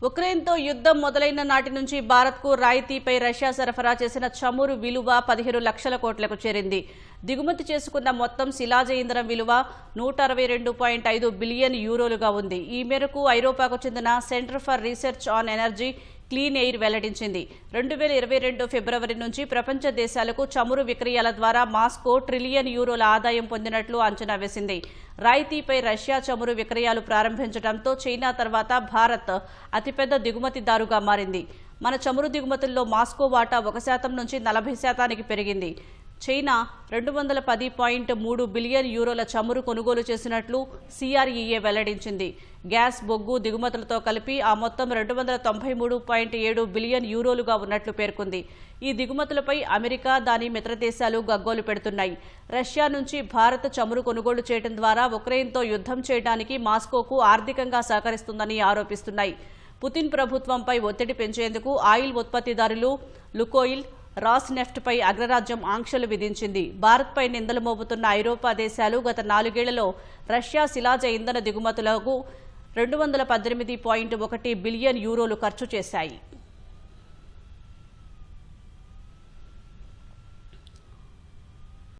ఉక్రెయిన్తో యుద్ధం మొదలైన నాటి నుంచి భారత్కు రాయితీపై రష్యా సరఫరా చేసిన చమురు విలువ 15 లక్షల కోట్లకు చేరింది. దిగుమతి చేసుకున్న మొత్తం శిలాజ ఇంధనం విలువ 162.5 బిలియన్ యూరోలుగా ఉంది. ఈ మేరకు ఐరోపాకు చెందిన centre for research on energy clean air వెల్లడించింది. 2022 ఫిబ్రవరి నుంచి ప్రపంచ దేశాలకు చమురు విక్రయాల ద్వారా మాస్కో ట్రిలియన్ యూరోల ఆదాయం పొందినట్లు అంచనా వేసింది. రాయితీపై రష్యా చమురు విక్రయాలు ప్రారంభించడంతో చైనా తర్వాత భారత్ అతిపెద్ద దిగుమతిదారుగా మారింది. మన చమురు దిగుమతుల్లో మాస్కో వాటా 1% నుంచి 40% పెరిగింది. చైనా 210.3 బిలియన్ యూరోల చమురు కొనుగోలు చేసినట్లు సిఆర్ఈఏ వెల్లడించింది. గ్యాస్, బొగ్గు దిగుమతులతో కలిపి ఆ మొత్తం 293.7 బిలియన్ యూరోలుగా ఉన్నట్లు పేర్కొంది. ఈ దిగుమతులపై అమెరికా, దాని మిత్రదేశాలు గగ్గోలు పెడుతున్నాయి. రష్యా నుంచి భారత్ చమురు కొనుగోలు చేయడం ద్వారా ఉక్రెయిన్తో యుద్ధం చేయడానికి మాస్కోకు ఆర్థికంగా సహకరిస్తుందని ఆరోపిస్తున్నాయి. పుతిన్ ప్రభుత్వంపై ఒత్తిడి పెంచేందుకు ఆయిల్ ఉత్పత్తిదారులు లుకోయిల్, రాస్నెఫ్ట్ పై అగ్రరాజ్యం ఆంక్షలు విధించింది. భారత్పై నిందలు మోపుతున్న ఐరోపా దేశాలు గత 4 ఏళ్లలో రష్యా శిలాజ ఇంధన దిగుమతులకు 218.1 బిలియన్ యూరోలు ఖర్చు చేశాయి.